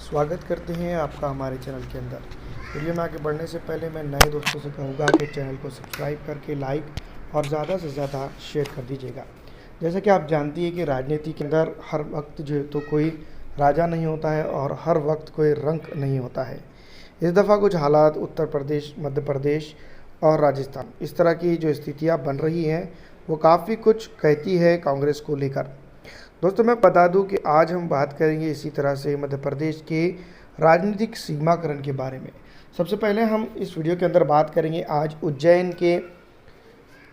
स्वागत करते हैं आपका हमारे चैनल के अंदर। वीडियो में आगे बढ़ने से पहले मैं नए दोस्तों से कहूँगा कि चैनल को सब्सक्राइब करके लाइक और ज़्यादा से ज़्यादा शेयर कर दीजिएगा। जैसा कि आप जानती हैं कि राजनीति के अंदर हर वक्त जो है तो कोई राजा नहीं होता है और हर वक्त कोई रंक नहीं होता है। इस दफ़ा कुछ हालात उत्तर प्रदेश, मध्य प्रदेश और राजस्थान, इस तरह की जो स्थितियाँ बन रही हैं वो काफ़ी कुछ कहती है कांग्रेस को लेकर। दोस्तों मैं बता दूं कि आज हम बात करेंगे इसी तरह से मध्य प्रदेश के राजनीतिक सीमाकरण के बारे में। सबसे पहले हम इस वीडियो के अंदर बात करेंगे आज उज्जैन के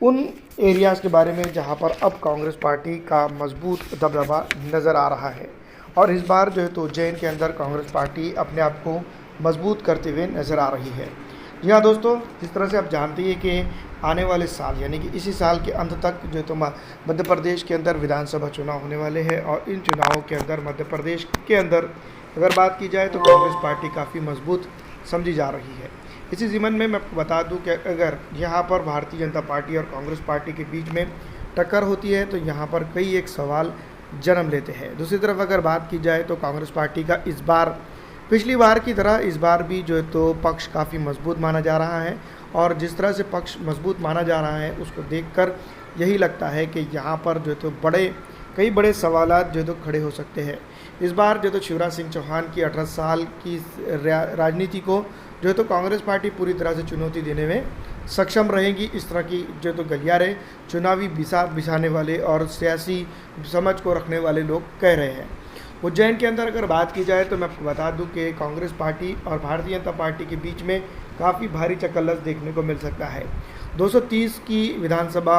उन एरियाज़ के बारे में जहां पर अब कांग्रेस पार्टी का मजबूत दबदबा नज़र आ रहा है। और इस बार जो है तो उज्जैन के अंदर कांग्रेस पार्टी अपने आप को मजबूत करते हुए नज़र आ रही है। जी हाँ दोस्तों, जिस तरह से आप जानते हैं कि आने वाले साल यानी कि इसी साल के अंत तक जो तो मध्य प्रदेश के अंदर विधानसभा चुनाव होने वाले हैं और इन चुनावों के अंदर मध्य प्रदेश के अंदर अगर बात की जाए तो कांग्रेस पार्टी काफ़ी मजबूत समझी जा रही है। इसी ज़िमन में मैं आपको बता दूं कि अगर यहाँ पर भारतीय जनता पार्टी और कांग्रेस पार्टी के बीच में टक्कर होती है तो यहाँ पर कई एक सवाल जन्म लेते हैं। दूसरी तरफ अगर बात की जाए तो कांग्रेस पार्टी का इस बार पिछली बार की तरह इस बार भी जो है तो पक्ष काफ़ी मजबूत माना जा रहा है और जिस तरह से पक्ष मजबूत माना जा रहा है उसको देखकर यही लगता है कि यहाँ पर जो है तो कई बड़े सवालात जो है तो खड़े हो सकते हैं। इस बार जो तो शिवराज सिंह चौहान की 18 साल की राजनीति को जो है तो कांग्रेस पार्टी पूरी तरह से चुनौती देने में सक्षम रहेगी। इस तरह की जो तो गलियारे चुनावी बिछाने वाले और सियासी समझ को रखने वाले लोग कह रहे हैं। उज्जैन के अंदर अगर बात की जाए तो मैं आपको बता दूं कि कांग्रेस पार्टी और भारतीय जनता पार्टी के बीच में काफ़ी भारी चकल्लस देखने को मिल सकता है। 230 की विधानसभा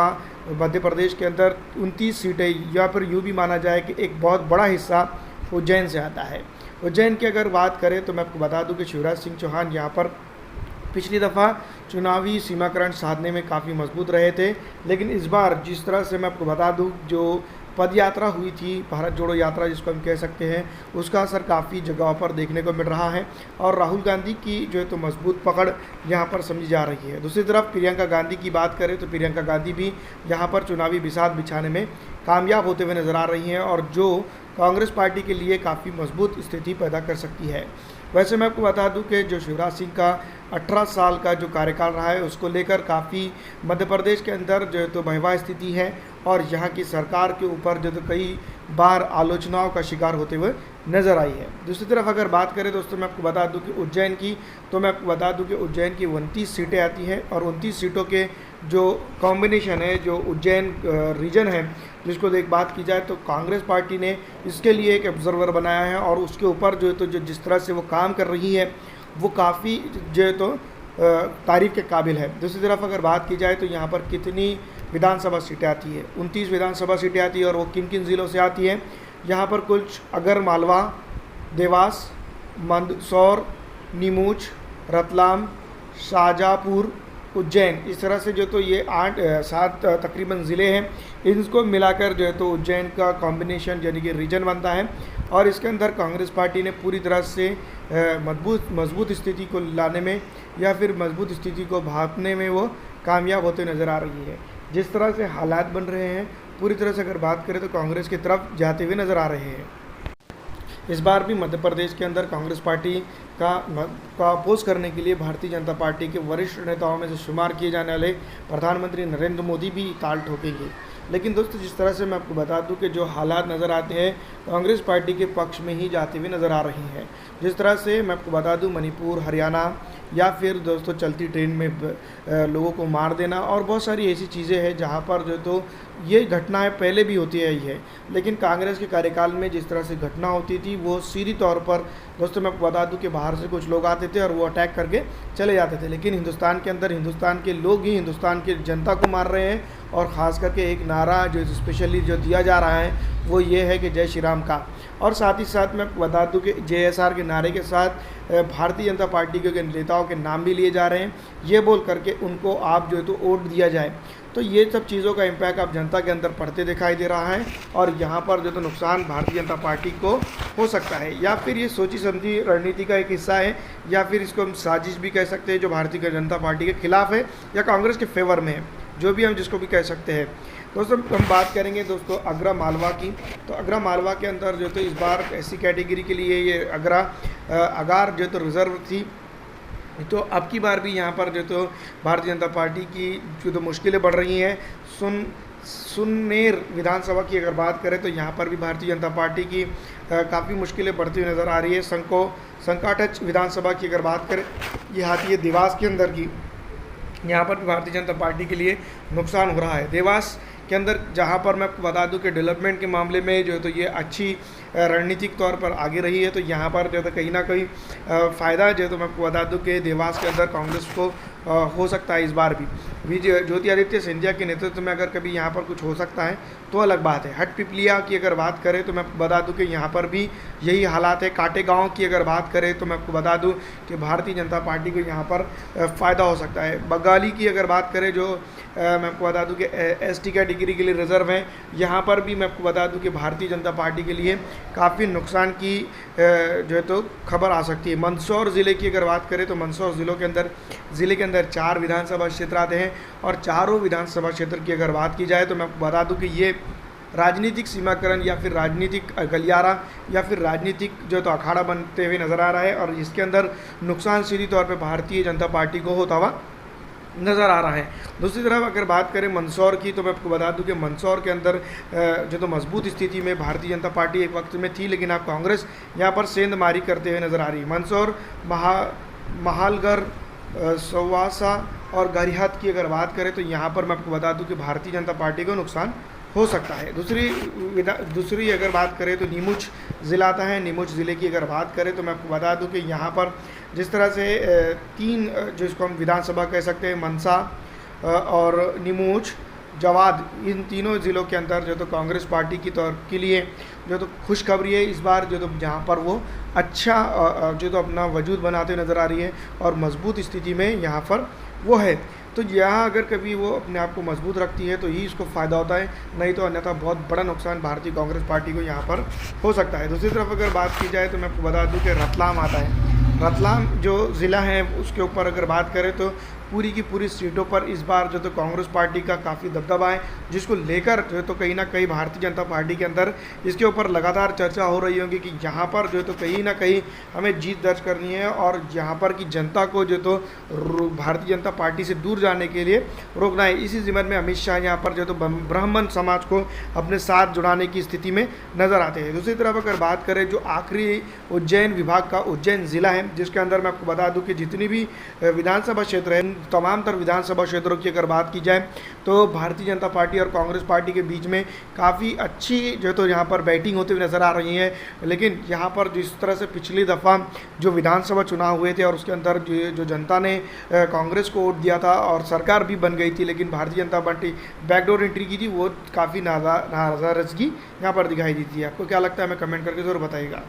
मध्य प्रदेश के अंदर 29 सीटें या फिर यूँ भी माना जाए कि एक बहुत बड़ा हिस्सा उज्जैन से आता है। उज्जैन की अगर बात करें तो मैं आपको बता दूं कि शिवराज सिंह चौहान यहाँ पर पिछली दफ़ा चुनावी सीमाकरण साधने में काफ़ी मजबूत रहे थे, लेकिन इस बार जिस तरह से मैं आपको बता दूं जो पद यात्रा हुई थी, भारत जोड़ो यात्रा जिसको हम कह सकते हैं, उसका असर काफ़ी जगहों पर देखने को मिल रहा है और राहुल गांधी की जो है तो मजबूत पकड़ यहाँ पर समझी जा रही है। दूसरी तरफ प्रियंका गांधी की बात करें तो प्रियंका गांधी भी यहाँ पर चुनावी बिसात बिछाने में कामयाब होते हुए नज़र आ रही हैं और जो कांग्रेस पार्टी के लिए काफ़ी मजबूत स्थिति पैदा कर सकती है। वैसे मैं आपको बता दूं कि जो शिवराज सिंह का 18 साल का जो कार्यकाल रहा है उसको लेकर काफ़ी मध्य प्रदेश के अंदर जो है तो भयावह स्थिति है और यहाँ की सरकार के ऊपर जो तो कई बार आलोचनाओं का शिकार होते हुए नज़र आई है। दूसरी तरफ अगर बात करें दोस्तों मैं आपको बता दूं कि उज्जैन की, तो मैं आपको बता दूं कि उज्जैन की 29 सीटें आती हैं और 29 सीटों के जो कॉम्बिनेशन है, जो उज्जैन रीजन है जिसको देख बात की जाए तो कांग्रेस पार्टी ने इसके लिए एक ऑब्जर्वर बनाया है और उसके ऊपर जो है तो जो जिस तरह से वो काम कर रही है वो काफ़ी जो है तो तारीफ़ के काबिल है। दूसरी तरफ अगर बात की जाए तो यहाँ पर कितनी विधानसभा सीटें आती है, 29 विधानसभा सीटें आती है और वो किन किन ज़िलों से आती है। यहाँ पर कुछ अगर मालवा, देवास, मंदसौर, नीमच, रतलाम, शाहजहाँपुर, उज्जैन, इस तरह से जो तो ये 7 तकरीबन ज़िले हैं, इनको मिलाकर जो है तो उज्जैन का कॉम्बिनेशन यानी कि रीजन बनता है और इसके अंदर कांग्रेस पार्टी ने पूरी तरह से मजबूत स्थिति को लाने में या फिर मजबूत स्थिति को भापने में वो कामयाब होते नज़र आ रही है। जिस तरह से हालात बन रहे हैं पूरी तरह से अगर बात करें तो कांग्रेस की तरफ जाते हुए नज़र आ रहे हैं। इस बार भी मध्य प्रदेश के अंदर कांग्रेस पार्टी का अपोज करने के लिए भारतीय जनता पार्टी के वरिष्ठ नेताओं में से शुमार किए जाने वाले प्रधानमंत्री नरेंद्र मोदी भी ताल ठोकेंगे। लेकिन दोस्तों जिस तरह से मैं आपको बता दूं कि जो हालात नज़र आते हैं कांग्रेस पार्टी के पक्ष में ही जाते हुए नज़र आ रही हैं। जिस तरह से मैं आपको बता दूं मणिपुर, हरियाणा या फिर दोस्तों चलती ट्रेन में लोगों को मार देना और बहुत सारी ऐसी चीज़ें हैं जहां पर जो तो ये घटनाएं पहले भी होती आई है, लेकिन कांग्रेस के कार्यकाल में जिस तरह से घटना होती थी वो सीधी तौर पर दोस्तों मैं आपको बता दूं कि बाहर से कुछ लोग आते थे और वो अटैक करके चले जाते थे, लेकिन हिंदुस्तान के अंदर हिंदुस्तान के लोग ही हिंदुस्तान की जनता को मार रहे हैं और ख़ास करके एक नारा जो स्पेशली जो दिया जा रहा है वो ये है कि जय श्री राम का। और साथ ही साथ मैं बता दूं कि JSR के नारे के साथ भारतीय जनता पार्टी के नेताओं के नाम भी लिए जा रहे हैं, ये बोल करके उनको आप जो है तो वोट दिया जाए। तो ये सब चीज़ों का इम्पैक्ट आप जनता के अंदर पड़ते दिखाई दे रहा है और यहाँ पर जो तो नुकसान भारतीय जनता पार्टी को हो सकता है या फिर ये सोची समझी रणनीति का एक हिस्सा है या फिर इसको हम साजिश भी कह सकते हैं जो भारतीय जनता पार्टी के खिलाफ है या कांग्रेस के फेवर में है, जो भी हम जिसको भी कह सकते हैं। दोस्तों हम बात करेंगे दोस्तों आगरा मालवा की। तो आगरा मालवा के अंदर जो तो इस बार ऐसी कैटेगरी के लिए ये आगरा अगार जो तो रिज़र्व थी। तो अब की बार भी यहाँ पर जो तो भारतीय जनता पार्टी की जो तो मुश्किलें बढ़ रही हैं। सुन्नेर विधानसभा की अगर बात करें तो यहाँ पर भी भारतीय जनता पार्टी की काफ़ी मुश्किलें बढ़ती हुई नज़र आ रही है। संकाटच विधानसभा की अगर बात करें, ये आती है देवास के अंदर की, यहाँ पर भी भारतीय जनता पार्टी के लिए नुकसान हो रहा है। देवास के अंदर जहाँ पर मैं आपको बता दूं कि डेवलपमेंट के मामले में जो है तो ये अच्छी रणनीतिक तौर पर आगे रही है। तो यहाँ पर जो है कहीं ना कहीं फ़ायदा जो है तो मैं आपको बता दूं कि देवास के अंदर कांग्रेस को हो सकता है इस बार भी ज्योतिरादित्य सिंधिया के नेतृत्व में अगर कभी यहाँ पर कुछ हो सकता है तो अलग बात है। हटपिपलिया की अगर बात करें तो मैं आपको बता दूं कि यहाँ पर भी यही हालात है। काटेगांव की अगर बात करें तो मैं आपको बता दूं कि भारतीय जनता पार्टी को यहाँ पर फ़ायदा हो सकता है। बग्गाली की अगर बात करें जो मैं आपको बता दूं कि एसटी कैटेगरी के लिए रिजर्व हैं, यहाँ पर भी मैं आपको बता दूं कि भारतीय जनता पार्टी के लिए काफ़ी नुकसान की जो है तो खबर आ सकती है। मंदसौर ज़िले की अगर बात करें तो मंदसौर ज़िले के अंदर 4 विधानसभा क्षेत्र आते हैं और चारों विधानसभा क्षेत्र की अगर बात की जाए तो मैं आपको बता दूं कि ये राजनीतिक सीमाकरण या फिर राजनीतिक गलियारा या फिर राजनीतिक जो तो अखाड़ा बनते हुए नज़र आ रहा है और इसके अंदर नुकसान सीधी तौर पे भारतीय जनता पार्टी को होता हुआ नज़र आ रहा है। दूसरी तरफ अगर बात करें मंदसौर की तो मैं आपको बता दूं कि मंदसौर के अंदर जो तो मजबूत स्थिति में भारतीय जनता पार्टी एक वक्त में थी, लेकिन अब कांग्रेस यहाँ पर सेंधमारी करते हुए नज़र आ रही है। मंदसौर, महालगढ़, सवासा और गरिहत की अगर बात करें तो यहाँ पर मैं आपको बता दूं कि भारतीय जनता पार्टी को नुकसान हो सकता है। दूसरी अगर बात करें तो नीमुच ज़िला आता है। नीमुच ज़िले की अगर बात करें तो मैं आपको बता दूं कि यहाँ पर जिस तरह से 3 जो इसको हम विधानसभा कह सकते हैं, मनसा और नीमुच, जवाद, इन तीनों ज़िलों के अंदर जो तो कांग्रेस पार्टी की तौर के लिए जो तो खुशखबरी है इस बार, जो तो जहाँ पर वो अच्छा जो तो अपना वजूद बनाते हुए नज़र आ रही है और मजबूत स्थिति में यहाँ पर वो है। तो यहाँ अगर कभी वो अपने आप को मजबूत रखती है तो ही इसको फ़ायदा होता है, नहीं तो अन्यथा बहुत बड़ा नुकसान भारतीय कांग्रेस पार्टी को यहाँ पर हो सकता है। दूसरी तरफ अगर बात की जाए तो मैं आपको बता दूँ कि रतलाम आता है। रतलाम जो ज़िला है उसके ऊपर अगर बात करें तो पूरी की पूरी सीटों पर इस बार जो तो कांग्रेस पार्टी का काफ़ी दबदबा है, जिसको लेकर जो तो कहीं ना कहीं भारतीय जनता पार्टी के अंदर इसके ऊपर लगातार चर्चा हो रही होगी कि यहाँ पर जो तो कहीं ना कहीं हमें जीत दर्ज करनी है और यहाँ पर की जनता को जो तो भारतीय जनता पार्टी से दूर जाने के लिए रोकना है। इसी ज़िम्मन में अमित शाह यहाँ पर जो तो ब्राह्मण समाज को अपने साथ जुड़ाने की स्थिति में नज़र आते हैं। दूसरी तरफ अगर बात करें जो आखिरी उज्जैन विभाग का उज्जैन ज़िला है, जिसके अंदर मैं आपको बता दूं कि जितनी भी विधानसभा क्षेत्र है, तमाम तर विधानसभा क्षेत्रों की अगर बात की जाए तो भारतीय जनता पार्टी और कांग्रेस पार्टी के बीच में काफ़ी अच्छी जो तो यहाँ पर बैटिंग होती हुई नज़र आ रही है। लेकिन यहाँ पर जिस तरह से पिछली दफ़ा जो विधानसभा चुनाव हुए थे और उसके अंदर जो जनता ने कांग्रेस को वोट दिया था और सरकार भी बन गई थी, लेकिन Bharatiya Janata party backdoor entry की थी, वो काफ़ी नाराज़गी यहाँ पर दिखाई दी थी। आपको क्या लगता है हमें कमेंट करके ज़रूर बताइएगा।